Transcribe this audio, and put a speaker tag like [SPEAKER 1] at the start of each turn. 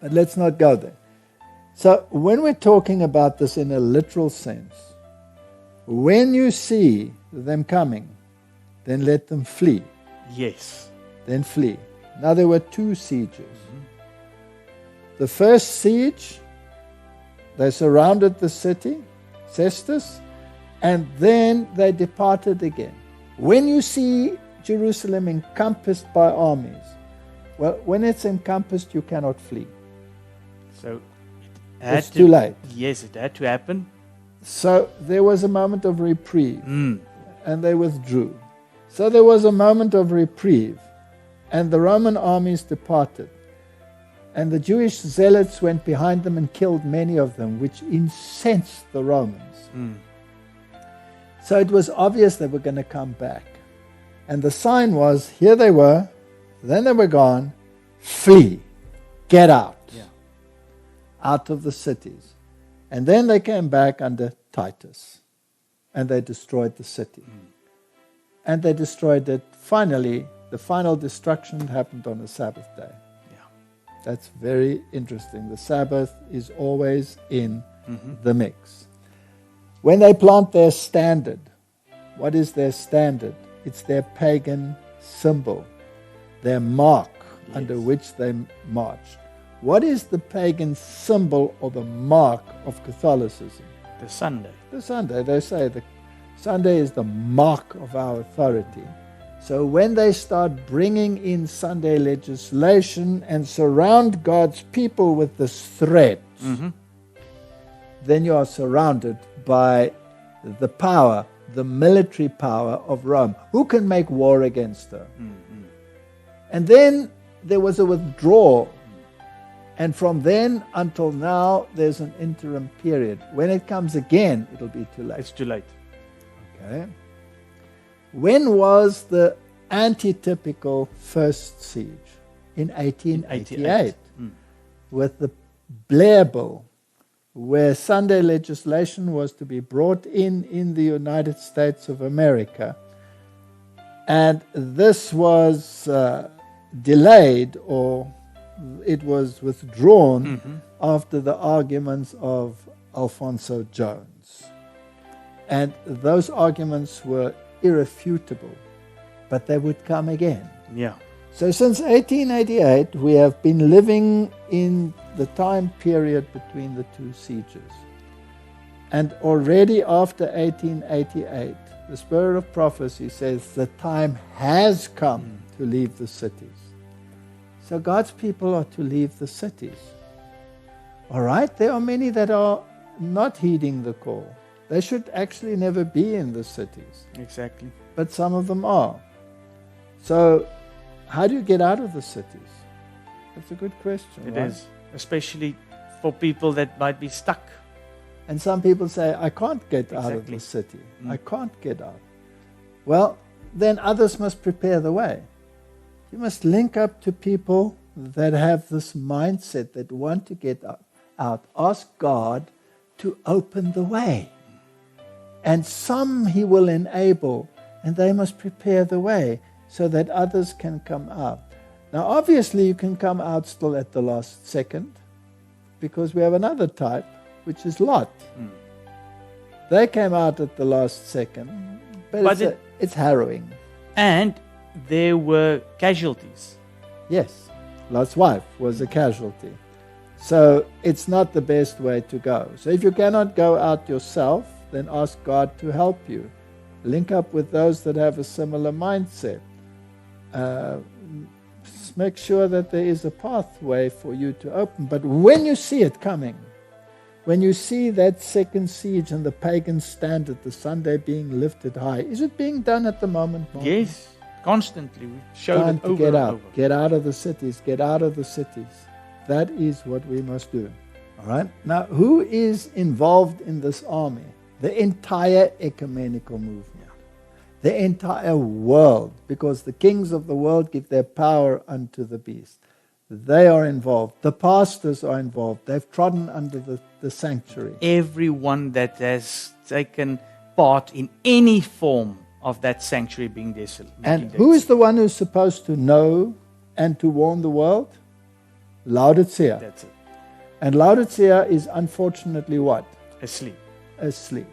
[SPEAKER 1] But let's not go there. So when we're talking about this in a literal sense, when you see them coming, then let them flee.
[SPEAKER 2] Yes.
[SPEAKER 1] Then flee. Now there were 2 sieges. The first siege, they surrounded the city, Cestus, and then they departed again. When you see Jerusalem encompassed by armies, well, when it's encompassed, you cannot flee.
[SPEAKER 2] So
[SPEAKER 1] It's too late.
[SPEAKER 2] Yes, it had to happen.
[SPEAKER 1] So there was a moment of reprieve, and they withdrew. So there was a moment of reprieve, and the Roman armies departed. And the Jewish zealots went behind them and killed many of them, which incensed the Romans. So it was obvious they were going to come back. And the sign was, here they were, then they were gone, flee, get out, out of the cities. And then they came back under Titus, and they destroyed the city. And they destroyed it. Finally, the final destruction happened on the Sabbath day. That's very interesting. The Sabbath is always in the mix. When they plant their standard, what is their standard? It's their pagan symbol, their mark under which they march. What is the pagan symbol or the mark of Catholicism?
[SPEAKER 2] The Sunday.
[SPEAKER 1] The Sunday. They say the Sunday is the mark of our authority. So when they start bringing in Sunday legislation and surround God's people with this threat, then you are surrounded by the power, the military power of Rome. Who can make war against her? And then there was a withdrawal. And from then until now, there's an interim period. When it comes again, it'll be too late.
[SPEAKER 2] It's too late.
[SPEAKER 1] Okay. When was the antitypical first siege? In 1888. With the Blair Bill, where Sunday legislation was to be brought in the United States of America. And this was delayed, or it was withdrawn after the arguments of Alonzo Jones. And those arguments were irrefutable, but they would come again.
[SPEAKER 2] Yeah.
[SPEAKER 1] So since 1888, we have been living in the time period between the 2 sieges. And already after 1888, the spirit of prophecy says the time has come to leave the cities. So God's people are to leave the cities. All right, there are many that are not heeding the call. They should actually never be in the cities.
[SPEAKER 2] Exactly.
[SPEAKER 1] But some of them are. So how do you get out of the cities? That's a good question.
[SPEAKER 2] It
[SPEAKER 1] right?
[SPEAKER 2] is. Especially for people that might be stuck.
[SPEAKER 1] And some people say, I can't get out of the city. I can't get out. Well, then others must prepare the way. You must link up to people that have this mindset, that want to get out. Ask God to open the way. And some He will enable, and they must prepare the way so that others can come out. Now, obviously, you can come out still at the last second, because we have another type, which is Lot. They came out at the last second, but it's harrowing.
[SPEAKER 2] And there were casualties.
[SPEAKER 1] Yes, Lot's wife was a casualty. So it's not the best way to go. So if you cannot go out yourself, then ask God to help you. Link up with those that have a similar mindset. Make sure that there is a pathway for you to open. But when you see it coming, when you see that second siege and the pagan standard, the Sunday being lifted high, is it being done at the moment, Martin?
[SPEAKER 2] Yes, constantly. We showed
[SPEAKER 1] Time
[SPEAKER 2] it
[SPEAKER 1] to
[SPEAKER 2] over
[SPEAKER 1] get
[SPEAKER 2] and
[SPEAKER 1] out.
[SPEAKER 2] over.
[SPEAKER 1] Get out of the cities. Get out of the cities. That is what we must do. All right? Now, who is involved in this army? The entire ecumenical movement. The entire world, because the kings of the world give their power unto the beast. They are involved. The pastors are involved. They've trodden under the sanctuary.
[SPEAKER 2] Everyone that has taken part in any form of that sanctuary being desolate.
[SPEAKER 1] And who is the one who's supposed to know and to warn the world? Laodicea.
[SPEAKER 2] That's it.
[SPEAKER 1] And Laodicea is unfortunately what?
[SPEAKER 2] Asleep.
[SPEAKER 1] Asleep.